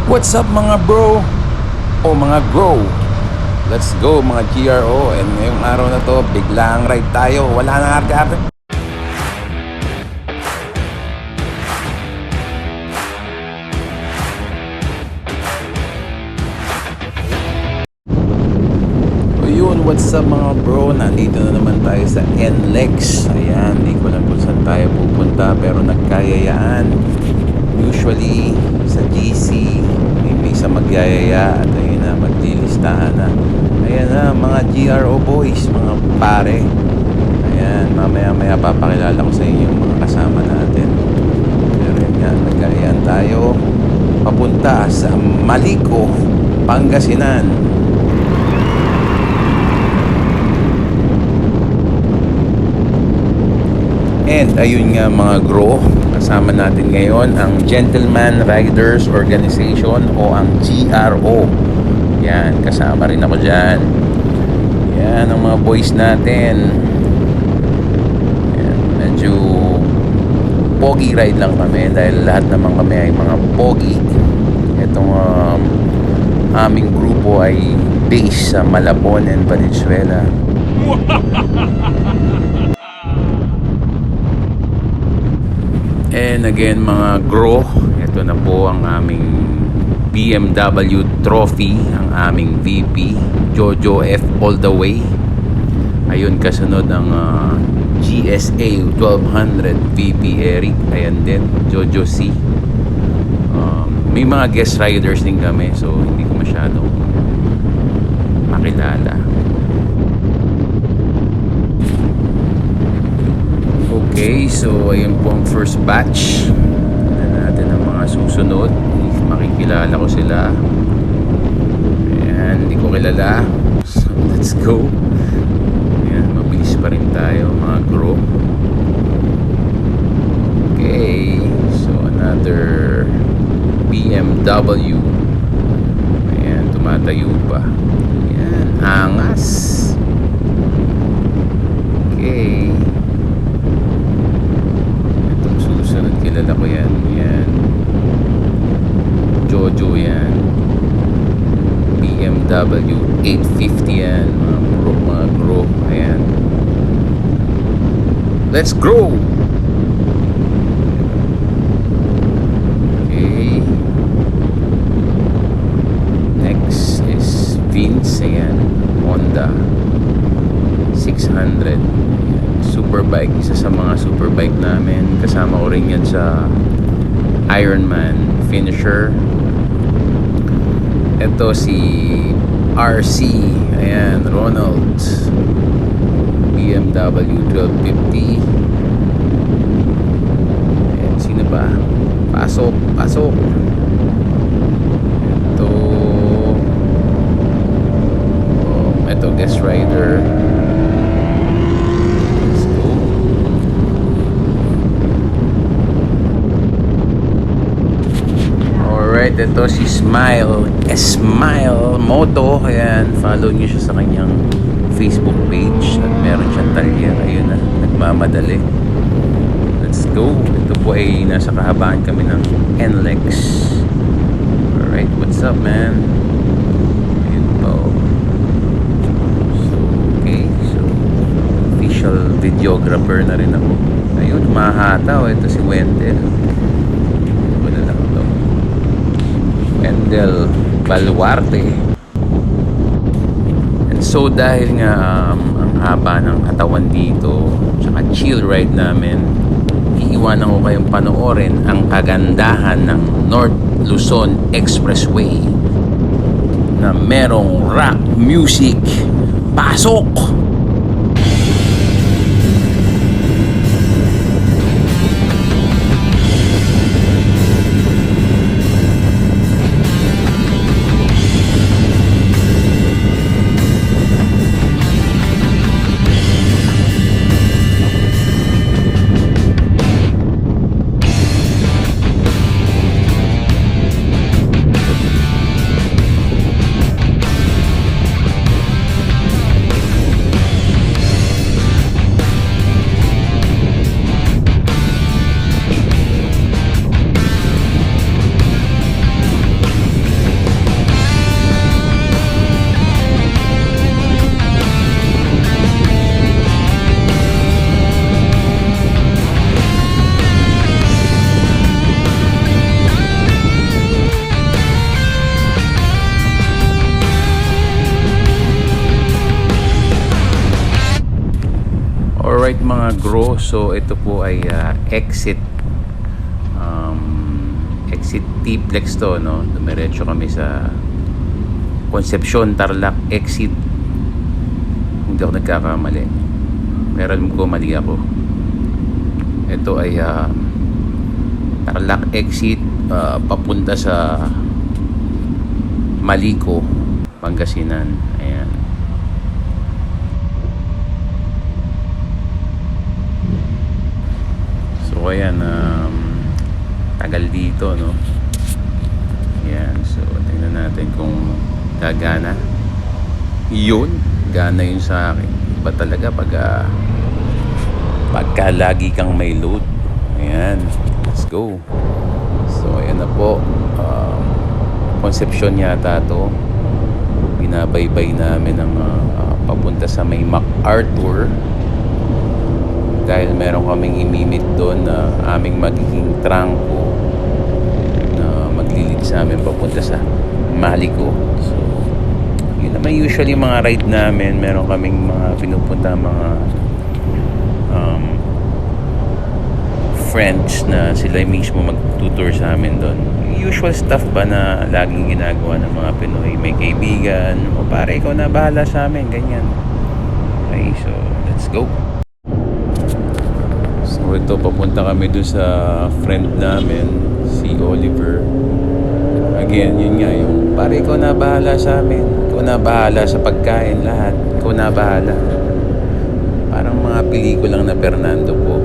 What's up mga bro o mga go? Let's go mga GRO. And ngayong araw na to, biglang ride tayo. Wala nang arte-arte. O yun, what's up mga bro? Nandito na naman tayo sa NLEX. Ayan, hindi ko lang kung saan tayo pupunta, pero nagkayayaan. Usually sa GC may isa magyayaya at ayun na, maglilistahan na. Ayan na mga GRO boys, mga pare. Ayan, mamaya papakilala ko sa inyo yung mga kasama natin. Pero yun nga, nagkayayaan tayo papunta sa Malico, Pangasinan. And ayun nga mga gro, kasama natin ngayon ang Gentleman Riders Organization o ang GRO. Yan, kasama rin ako dyan. Yan ang mga boys natin. Yan, medyo pogi ride lang kami dahil lahat naman kami ay mga pogi. Itong aming grupo ay based sa Malabon and Valenzuela. And again mga gro, ito na po ang aming BMW trophy, ang aming VP Jojo F all the way. Ayun, kasunod ang GSA 1200 VP Eric. Ayan din, Jojo C. May mga guest riders din kami, so hindi ko masyadong makilala. Okay, so ayun po ang first batch. Tignan natin ang mga susunod. Makikilala ko sila. Ayan, hindi ko kilala. So, let's go. Ayan, mabilis pa rin tayo mga group. Okay, so another BMW. Ayan, tumatayo pa. Ayan, angas. Okay. Kilala ko yan. Yan. Jojo yan. BMW 850 yan. Mga bro. Ayan. Let's grow! Okay. Next is Vince. Ayan. Honda 600. Superbike, isa sa mga superbike namin. Kasama ko rin yan sa Ironman finisher. Ito si RC, ayan, Ronald, BMW 1250. Ayan, sino ba? Pasok. Ito guest rider. Ito si Smile Moto. Ayan, follow nyo siya sa kanyang Facebook page at meron siyang talyer. Ayun na, nagmamadali. Let's go. Ito po ay nasa kahabaan kami ng NLEX. Alright, what's up man? Ayun po. So, okay, so official videographer na rin ako. Ayun, mahataw. Ito si Wendell. Wendell Baluarte. And so dahil nga ang haba ng katawan dito, tsaka chill ride namin, iiwanan ko kayong panoorin ang kagandahan ng North Luzon Expressway na merong rock music. Pasok! mga grow. So ito po ay exit exit T-Plex to, no? Dumiretso kami sa Concepcion, Tarlac exit. Hindi ako nagkakamali, pero alam ko mali ako. Ito ay Tarlac exit, papunta sa Malico, Pangasinan. Ayan. So ayan, tagal dito, no? Ayan, so tingnan natin kung gagana. Yun, gana yun sa akin. Iba talaga pagka lagi kang may load. Ayan, let's go. So ayan na po, Concepcion yata to. Binabaybay namin ng papunta sa may MacArthur, dahil meron kaming imimit doon na aming magiging trangko na maglilid sa amin papunta sa Malico. So yun naman usually mga ride namin. Meron kaming mga pinupunta, mga friends na sila mismo magtutour sa amin doon. Usual stuff ba na laging ginagawa ng mga Pinoy. May kaibigan, o pare ikaw na bahala sa amin, ganyan. Okay, so let's go. So ito, papunta kami doon sa friend namin, si Oliver. Again, yun nga, yung pare ikaw na bahala sa amin, ikaw na bahala sa pagkain, lahat ikaw na bahala. Parang mga pelikulang na Fernando po.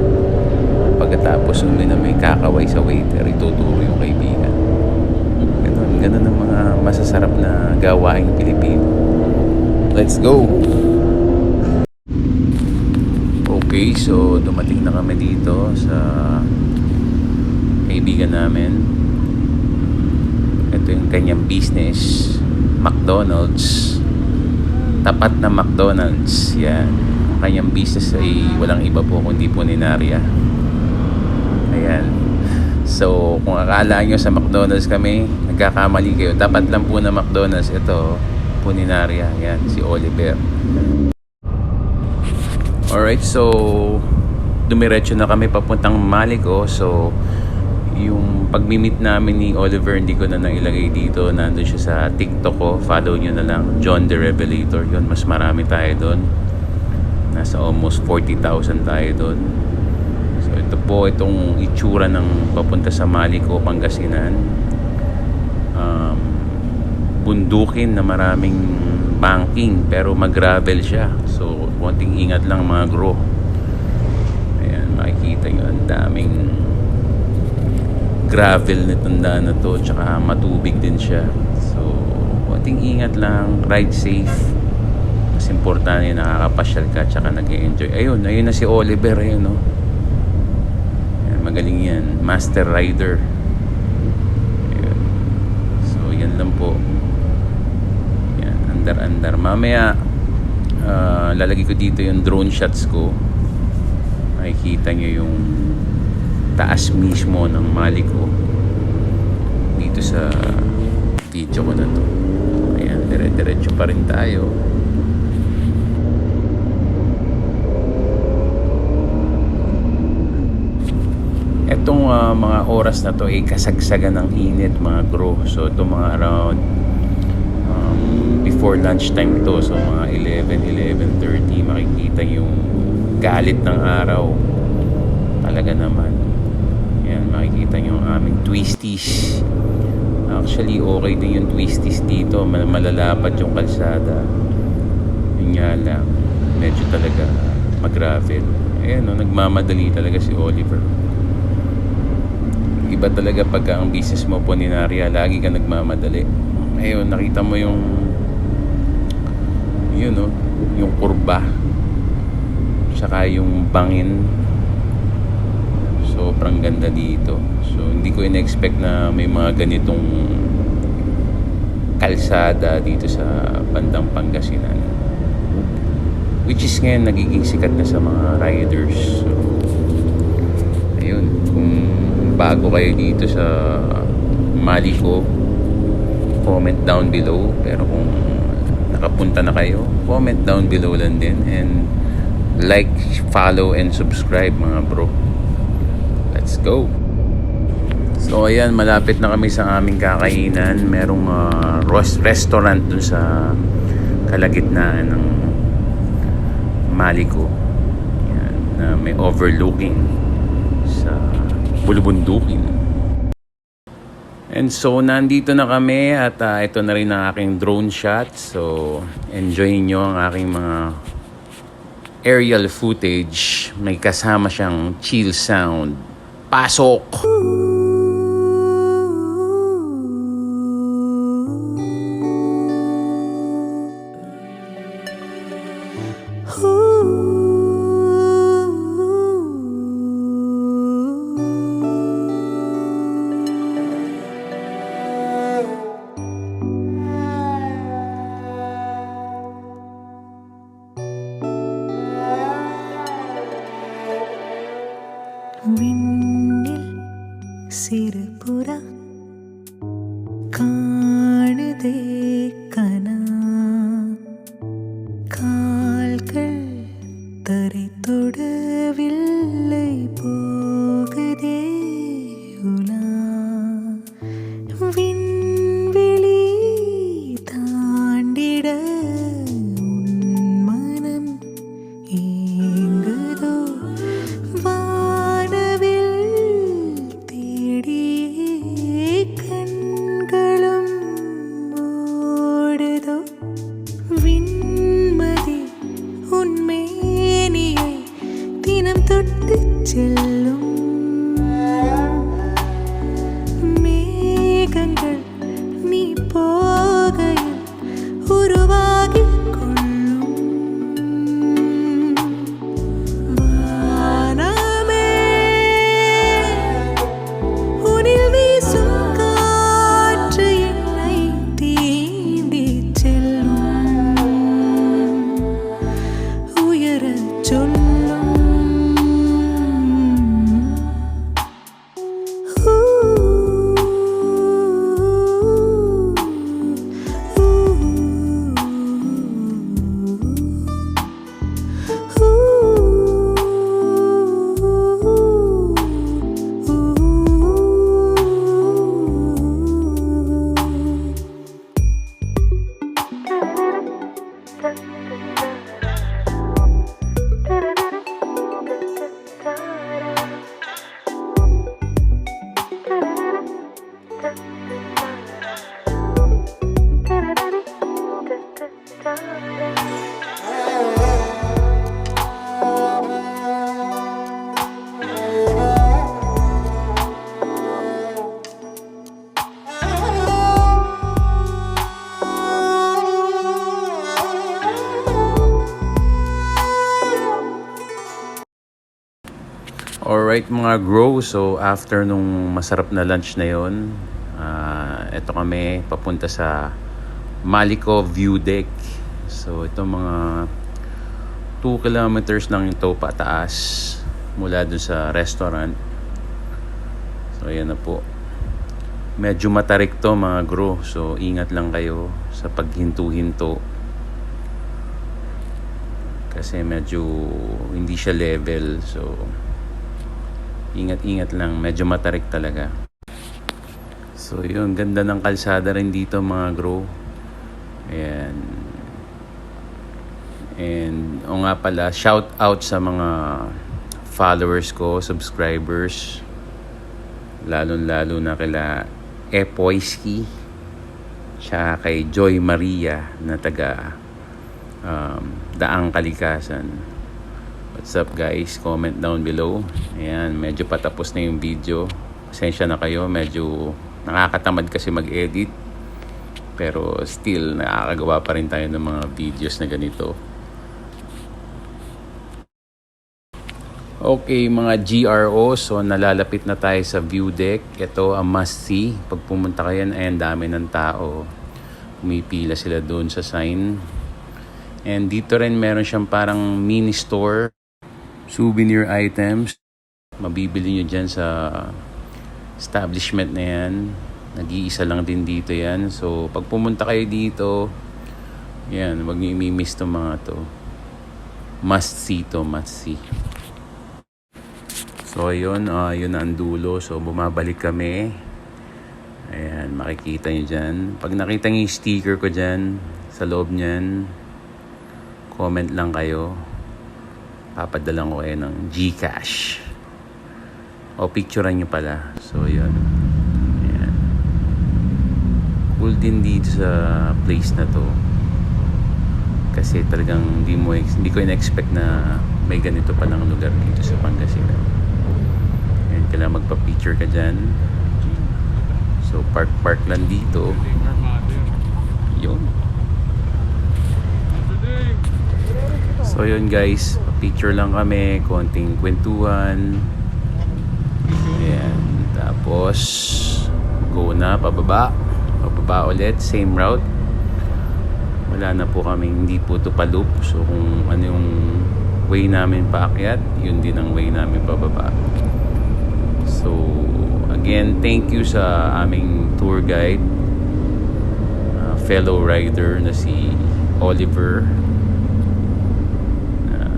Pagkatapos na may kakaway sa waiter, ituturo yung kaibigan. Ganun ang mga masasarap na gawaing Pilipino. Let's go! Okay, so dumating na kami dito sa kaibigan namin. Ito yung kanyang business, McDonald's. Tapat na McDonald's. Yan. Ang kanyang business ay walang iba po kundi Puninaria. Ayan. So kung akala nyo sa McDonald's kami, nagkakamali kayo. Tapat lang po na McDonald's. Ito, Puninaria. Yan, si Oliver. Alright, so dumiretso na kami papuntang Malico. So yung pag-meet namin ni Oliver, hindi ko na nailagay dito. Nandun siya sa TikTok ko. Follow nyo na lang, John the Revelator. Yun, mas marami tayo doon. Nasa almost 40,000 tayo doon. So ito po, itong itsura ng papunta sa Malico, Pangasinan. Bundukin na maraming banking, pero mag-gravel siya. So konting ingat lang mga gro. Ayan, makikita nyo ang daming gravel na tandaan na to, tsaka matubig din siya. So konting ingat lang, ride safe. Mas importante, nakakapasyal ka tsaka nag-enjoy. Ayun na si Oliver. Ayun, no? Ayan, magaling yan, master rider. Ayun. So yan lang po. Andar. Mamaya lalagay ko dito yung drone shots ko. Makikita nyo yung taas mismo ng Malico dito sa video ko na to. Ayan, dire-diretso pa rin tayo. Etong mga oras na to ay kasagsagan ng init mga gro. So ito mga around before lunchtime to, so mga 11:30 makikita yung galit ng araw. Talaga naman. Yan, makikita nyo ang aming twisties. Actually, okay din yung twisties dito. Malalapad yung kalsada. Yun nga lang, medyo talaga mag-gravel. Ayan, no, nagmamadali talaga si Oliver. Iba talaga pagka ang business mo Puninaria, lagi ka nagmamadali. Ayun, nakita mo yung yun, no, yung kurba, saka yung bangin. Sobrang ganda dito. So hindi ko in-expect na may mga ganitong kalsada dito sa bandang Pangasinan, which is ngayon nagiging sikat na sa mga riders. So ayun, kung bago kayo dito sa Malico, comment down below. Pero kung nakapunta na kayo, comment down below lang din. And like, follow, and subscribe mga bro. Let's go! So ayan, malapit na kami sa aming kakainan. Merong restaurant dun sa kalagitnaan ng Malico. Yan, na may overlooking sa bulubundukin. And so nandito na kami at ito na rin ang aking drone shot. So enjoy nyo ang aking mga aerial footage. May kasama siyang chill sound. Pasok! വിണ്ണിൽ സിരപുര കാണുതേ കനാ കാൽകൾ തറി തൊടവിல்லை போகுதே உலா விண்வெளி தாண்டிட உன் மனம் ஏங்குதோ செல்லும் மேகங்கள் நீ போகையில் உருவாகிக் கொள்ளும் வானமே உனில் வீசும் காற்று என்னை தீண்டிச் செல்லும் உயரச் சொல்லும் Alright mga grow, so after nung masarap na lunch na yon, eto kami papunta sa Malico View Deck. So ito mga 2 kilometers lang ito pataas mula dun sa restaurant. So ayan na po. Medyo matarik to mga grow, so ingat lang kayo sa paghinto-hinto. Kasi medyo hindi siya level, so ingat-ingat lang, medyo matarik talaga. So yun, ganda ng kalsada rin dito mga grow. Ayan. And o nga pala, shout out sa mga followers ko, subscribers, lalo na kila Epoyski, tsaka kay Joy Maria na taga Daang Kalikasan. What's up guys? Comment down below. Ayan, medyo patapos na yung video. Pasensya na kayo, medyo nakakatamad kasi mag-edit. Pero still, nakakagawa pa rin tayo ng mga videos na ganito. Okay mga GRO, so nalalapit na tayo sa view deck. Ito ang must see. Pag pumunta kayo, ayan, dami ng tao. Pumipila sila doon sa sign. And dito rin meron siyang parang mini store. Souvenir items. Mabibili nyo dyan sa establishment na yan. Nag-iisa lang din dito yan. So pag pumunta kayo dito, yan, wag nyo i-miss itong mga to. Must see to, must see. So yun na ang dulo. So bumabalik kami. Ayan, makikita nyo dyan. Pag nakita nyo yung sticker ko dyan, sa loob nyan, comment lang kayo. Papadalan ko kayo ng GCash. O picturean nyo pala. So yun. Ayan. Cool din dito sa place na to. Kasi talagang hindi ko in-expect na may ganito palang lugar dito sa Pangasinan. Ayan, kailangan magpa-picture ka dyan. So park lang dito. Yun. So yun guys, picture lang kami, konting kwentuhan. Ayan, tapos go na pababa ulit, same route. Wala na po kami, hindi po to pa loop. So kung ano yung way namin paakyat, yun din ang way namin pababa. So again, thank you sa aming tour guide, fellow rider na si Oliver.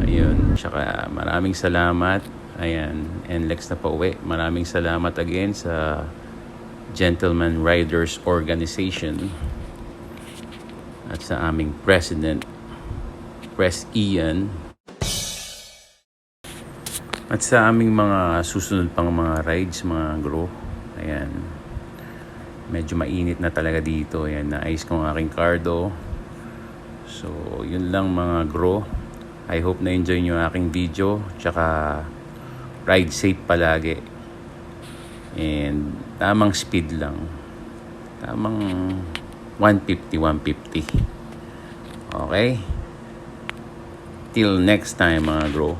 Yun, tsaka maraming salamat. Ayan, NLEX na pauwi. Maraming salamat again sa Gentleman Riders Organization at sa aming President, Pres Ian, at sa aming mga susunod pang mga rides, mga gro. Ayan. Medyo mainit na talaga dito. Ayan, naayos ko ang aking cardo. So, yun lang mga gro. I hope na-enjoy nyo aking video. Tsaka, ride safe palagi. And, tamang speed lang. Tamang 150. Okay? Till next time mga gro.